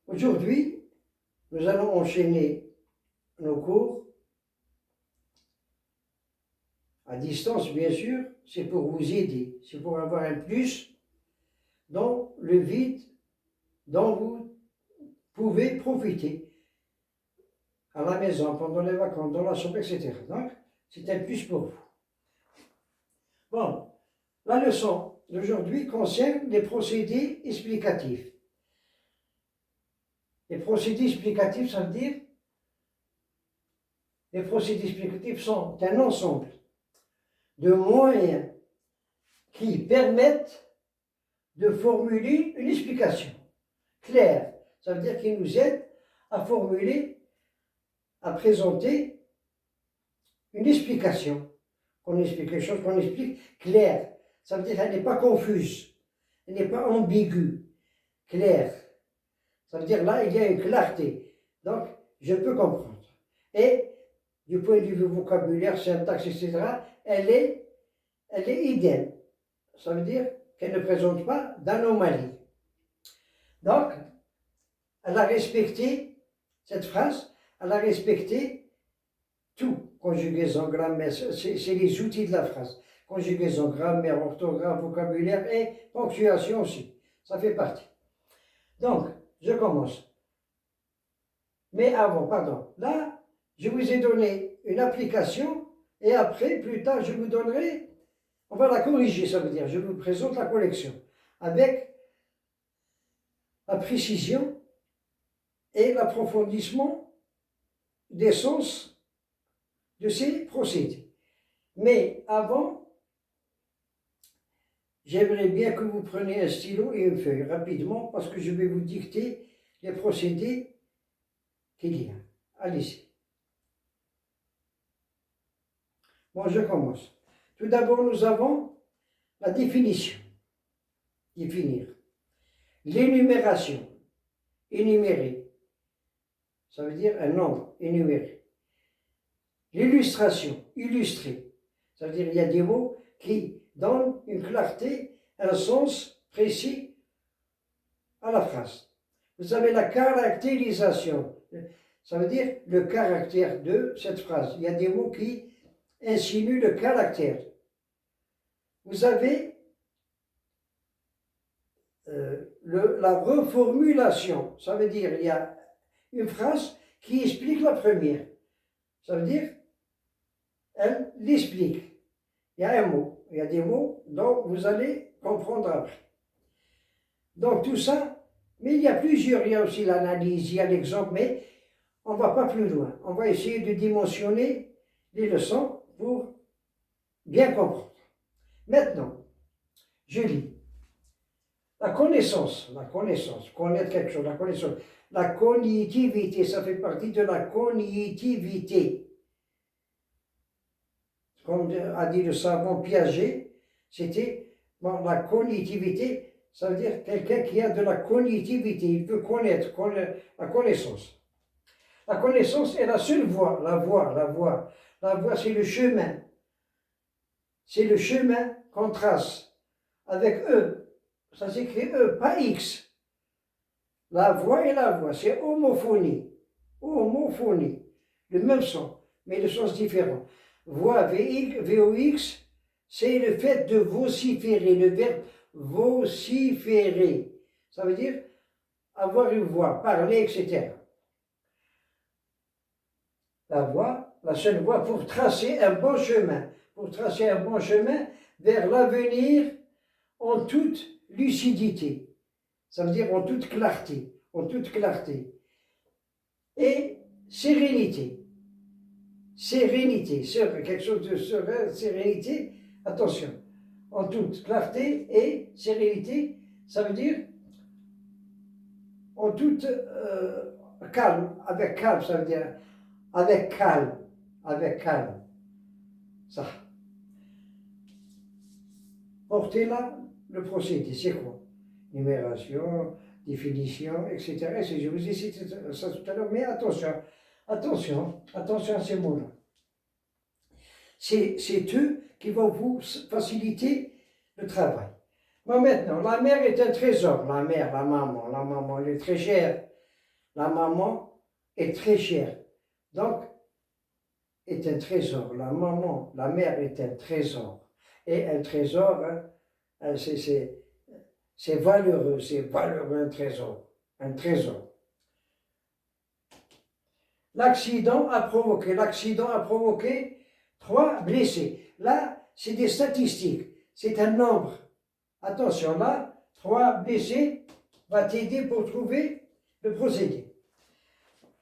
Aujourd'hui, nous allons enchaîner nos cours à distance, bien sûr. C'est pour vous aider, c'est pour avoir un plus dans le vide dont vous pouvez profiter à la maison, pendant les vacances, dans la chambre, etc. Donc, c'est un plus pour vous. Bon, la leçon d'aujourd'hui concerne les procédés explicatifs. Les procédés explicatifs, ça veut dire, les procédés explicatifs sont un ensemble de moyens qui permettent de formuler une explication claire. Ça veut dire qu'ils nous aident à formuler, à présenter une explication. Qu'on explique les choses, qu'on explique claire. Ça veut dire qu'elle n'est pas confuse, elle n'est pas ambiguë, claire. Ça veut dire là, il y a une clarté. Donc, je peux comprendre. Et du point de vue vocabulaire, syntaxe, etc., elle est idem. Ça veut dire qu'elle ne présente pas d'anomalie. Donc, elle a respecté, cette phrase, elle a respecté tout. Conjugaison, grammaire, c'est les outils de la phrase. Conjugaison, grammaire, orthographe, vocabulaire et ponctuation aussi. Ça fait partie. Donc, je commence. Mais avant, pardon, là, je vous ai donné une application et après, plus tard, je vous donnerai, on va la corriger, ça veut dire, je vous présente la correction avec la précision et l'approfondissement des sens de ces procédés. Mais avant, j'aimerais bien que vous preniez un stylo et une feuille rapidement parce que je vais vous dicter les procédés qu'il y a. Allez-y. Bon, je commence. Tout d'abord, nous avons la définition. Définir. L'énumération. Énumérer. Ça veut dire un nombre énuméré. L'illustration. Illustrer. Ça veut dire qu'il y a des mots qui donnent une clarté, un sens précis à la phrase. Vous avez la caractérisation. Ça veut dire le caractère de cette phrase. Il y a des mots qui insinuent le caractère. Vous avez la reformulation. Ça veut dire il y a une phrase qui explique la première. Ça veut dire elle l'explique. Il y a un mot. Il y a des mots dont vous allez comprendre après. Donc tout ça, mais il y a plusieurs. Il y a aussi l'analyse, il y a l'exemple, mais on ne va pas plus loin. On va essayer de dimensionner les leçons pour bien comprendre. Maintenant, je lis. La connaissance, connaître quelque chose, la connaissance. La cognitivité, ça fait partie de la cognitivité. Comme a dit le savant Piaget, c'était la cognitivité, ça veut dire quelqu'un qui a de la cognitivité, il peut connaître, la connaissance. La connaissance est la seule voie, la voie. La voie, c'est le chemin. C'est le chemin qu'on trace avec E. Ça s'écrit E, pas X. La voix et la voix, c'est homophonie. Homophonie. Le même son, mais le sens différent. Voix, VOX, c'est le fait de vociférer, le verbe vociférer. Ça veut dire avoir une voix, parler, etc. La voie, la seule voie pour tracer un bon chemin. Pour tracer un bon chemin vers l'avenir en toute lucidité. Ça veut dire en toute clarté. En toute clarté. Et sérénité. Sérénité, quelque chose de serein, sérénité, attention, en toute clarté et sérénité, ça veut dire en toute calme, avec calme, ça veut dire avec calme, ça. Portez là le procédé, c'est quoi? Numération, définition, etc. Je vous ai cité ça tout à l'heure, mais attention à ces mots-là. C'est eux qui vont vous faciliter le travail. Bon, maintenant, la mère est un trésor. La mère, la maman, elle est très chère. la maman est très chère. Donc, est un trésor. La maman, la mère est un trésor. Et un trésor, hein, c'est valeureux un trésor. Un trésor. L'accident a provoqué 3 blessés. Là, c'est des statistiques, c'est un nombre. Attention, là, 3 blessés va t'aider pour trouver le procédé.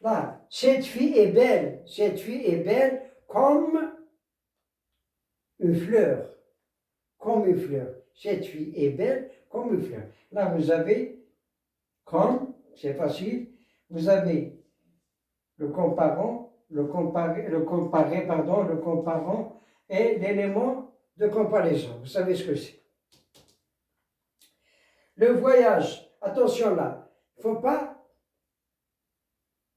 Là, cette fille est belle comme une fleur, Cette fille est belle comme une fleur. Là, vous avez, comme, c'est facile, vous avez le comparant et l'élément de comparaison. Vous savez ce que c'est. Le voyage, attention là, il ne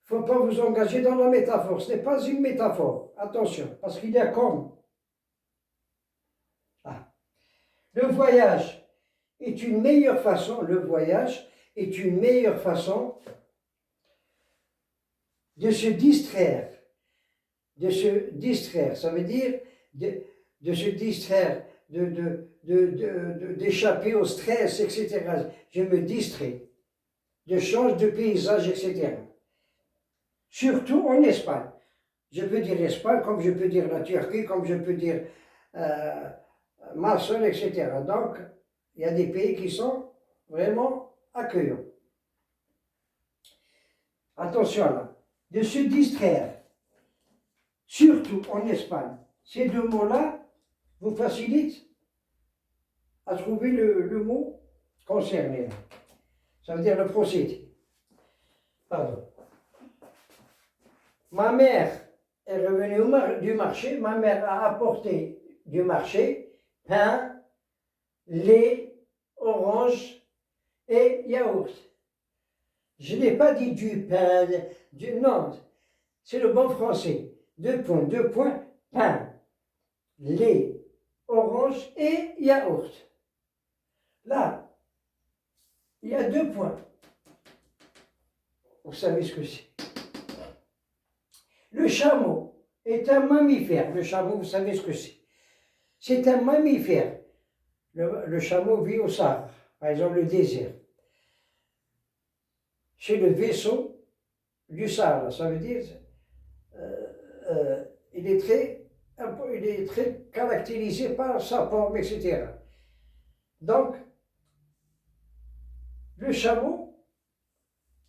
faut pas vous engager dans la métaphore. Ce n'est pas une métaphore. Attention, parce qu'il y a comme. Ah. Le voyage est une meilleure façon de se distraire. Ça veut dire de se distraire, d'échapper au stress, etc. Je me distrais, je change de paysage, etc. Surtout en Espagne. Je peux dire Espagne, comme je peux dire la Turquie, comme je peux dire Marseille, etc. Donc, il y a des pays qui sont vraiment accueillants. Attention là, de se distraire, surtout en Espagne. Ces 2 mots-là vous facilitent à trouver le mot concerné. Ça veut dire le procédé. Pardon. Ma mère est revenue du marché. Ma mère a apporté du marché pain, lait, orange et yaourt. Je n'ai pas dit du pain, non, c'est le bon français. 2 points, pain, lait, orange et yaourt. Là, il y a 2 points. Vous savez ce que c'est. Le chameau est un mammifère. Le chameau, vous savez ce que c'est. C'est un mammifère. Le chameau vit au Sahara, par exemple le désert. Chez le vaisseau du Sahara, ça veut dire il est très caractérisé par sa forme, etc. Donc, le chameau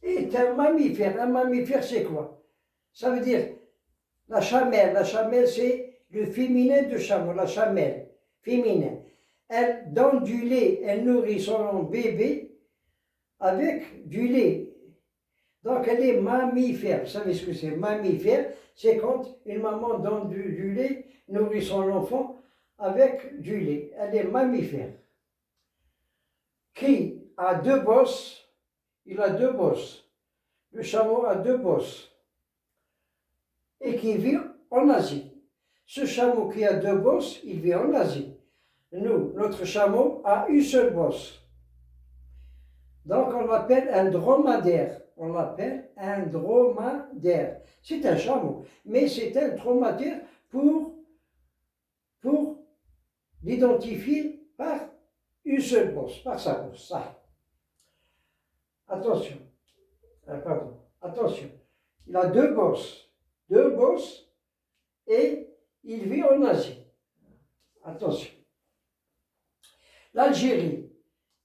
est un mammifère. Un mammifère, c'est quoi? Ça veut dire la chamelle. La chamelle, c'est le féminin de chameau, la chamelle, féminin. Elle donne du lait, elle nourrit son bébé avec du lait. Donc elle est mammifère. Vous savez ce que c'est? Mammifère, c'est quand une maman donne du lait, nourrit son enfant avec du lait. Elle est mammifère. Qui a 2 bosses? Il a 2 bosses. Le chameau a 2 bosses. Et qui vit en Asie. Ce chameau qui a 2 bosses, il vit en Asie. Nous, notre chameau a une seule bosse. Donc on l'appelle un dromadaire. On l'appelle un dromadaire. C'est un chameau, mais c'est un dromadaire pour l'identifier par une seule bosse, par sa bosse. Ça. Attention. Attention. Il a 2 bosses. 2 bosses et il vit en Asie. Attention. L'Algérie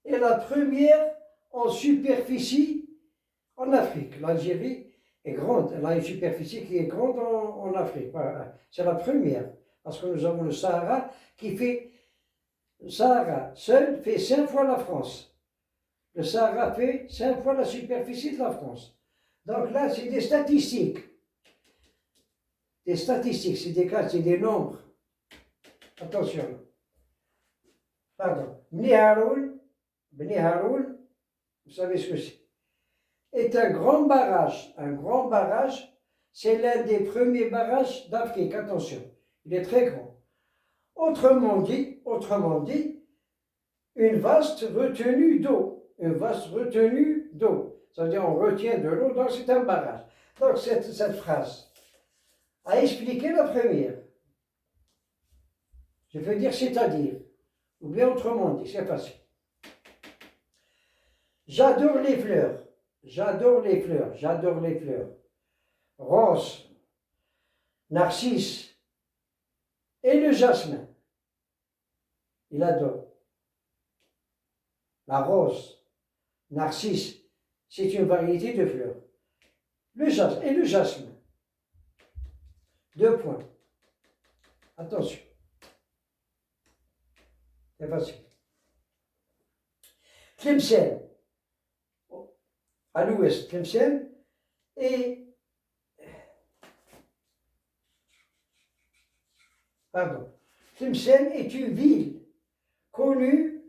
est la première en superficie en Afrique. L'Algérie est grande, elle a une superficie qui est grande en Afrique. C'est la première, parce que nous avons le Sahara le Sahara seul fait 5 fois la France. Le Sahara fait 5 fois la superficie de la France. Donc là, c'est des statistiques. Des statistiques, c'est des cas, c'est des nombres. Attention. Pardon. Bni Haroun, vous savez ce que c'est, est un grand barrage. Un grand barrage, c'est l'un des premiers barrages d'Afrique. Attention, il est très grand. Autrement dit, une vaste retenue d'eau. Une vaste retenue d'eau. ça veut dire on retient de l'eau, donc c'est un barrage. Donc cette phrase a expliqué la première. Je veux dire c'est-à-dire, ou bien autrement dit, c'est facile. J'adore les fleurs, j'adore les fleurs, j'adore les fleurs. Rose, narcisse et le jasmin. Il adore. La rose, narcisse, c'est une variété de fleurs. Le jasmin et le jasmin. 2 points. Attention. C'est facile. Tlemcen, à l'ouest, Tlemcen, et Tlemcen est une ville connue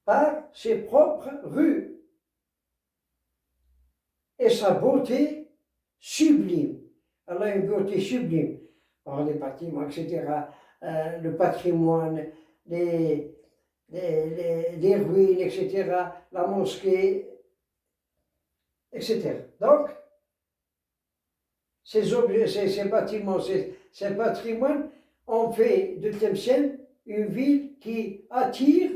par ses propres rues et sa beauté sublime. Elle a une beauté sublime. Alors, les bâtiments, etc., le patrimoine, les ruines, etc., la mosquée, etc. Donc, ces objets, ces bâtiments, ces patrimoines ont fait de Tlemcen une ville qui attire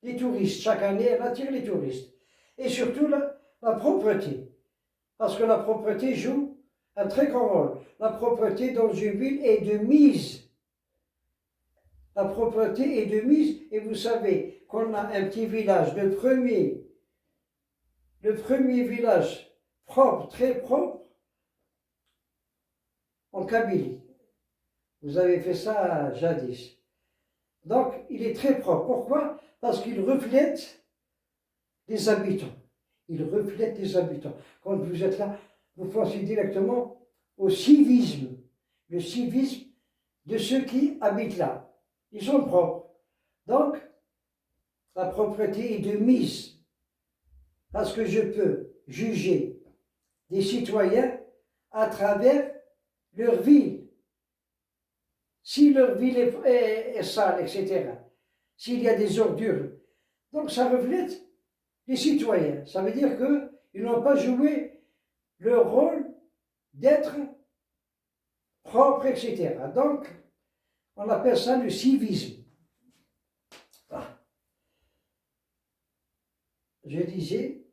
les touristes. Chaque année, elle attire les touristes. Et surtout la propreté. Parce que la propreté joue un très grand rôle. La propreté dans une ville est de mise. La propreté est de mise. Et vous savez qu'on a un petit village, le premier village propre, très propre, en Kabylie. Vous avez fait ça jadis. Donc, il est très propre. Pourquoi? Parce qu'il reflète les habitants. Il reflète les habitants. Quand vous êtes là, vous pensez directement au civisme. Le civisme de ceux qui habitent là. Ils sont propres. Donc, la propreté est de mise. Parce que je peux juger des citoyens à travers leur ville. Si leur ville est sale, etc. S'il y a des ordures. Donc ça reflète les citoyens. Ça veut dire qu'ils n'ont pas joué leur rôle d'être propre, etc. Donc, on appelle ça le civisme. Ah. Je disais,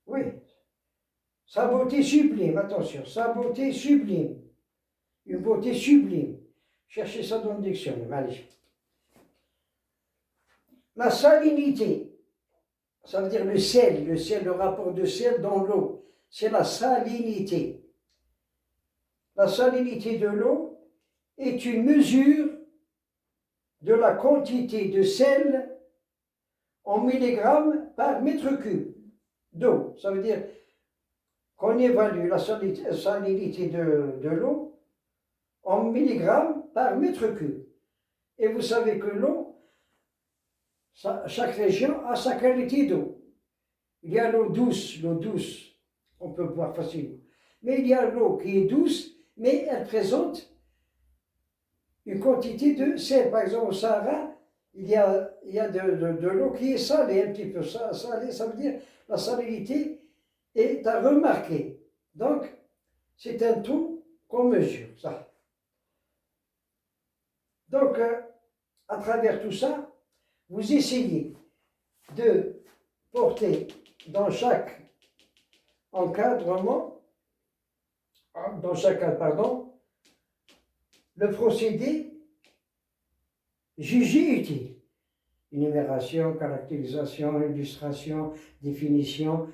oui, sa beauté sublime, attention, sa beauté sublime. Une beauté sublime. Cherchez ça dans le dictionnaire, allez. La salinité, ça veut dire le sel, le rapport de sel dans l'eau. C'est la salinité. La salinité de l'eau est une mesure de la quantité de sel en milligrammes par mètre cube d'eau. Ça veut dire qu'on évalue la salinité de l'eau en milligrammes par mètre cube. Et vous savez que l'eau, chaque région a sa qualité d'eau. Il y a l'eau douce, on peut boire facilement. Mais il y a l'eau qui est douce, mais elle présente une quantité de sel. Par exemple, au Sahara, il y a de l'eau qui est salée, un petit peu salée, ça veut dire la salinité est à remarquer. Donc, c'est un tout qu'on mesure, ça. Donc, à travers tout ça, vous essayez de porter dans chaque encadrement, le procédé jugé utile. Énumération, caractérisation, illustration, définition,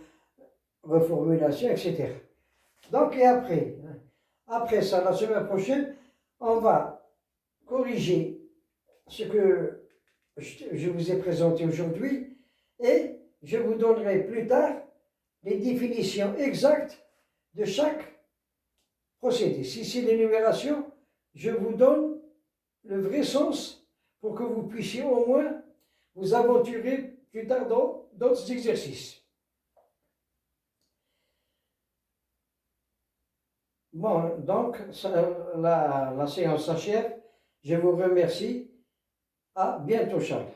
reformulation, etc. Donc, et après ça, la semaine prochaine, on va corriger ce que je vous ai présenté aujourd'hui et je vous donnerai plus tard les définitions exactes de chaque procédé. Si c'est l'énumération, je vous donne le vrai sens pour que vous puissiez au moins vous aventurer plus tard dans d'autres exercices. Bon, donc la séance s'achève. Je vous remercie. À bientôt, Charles.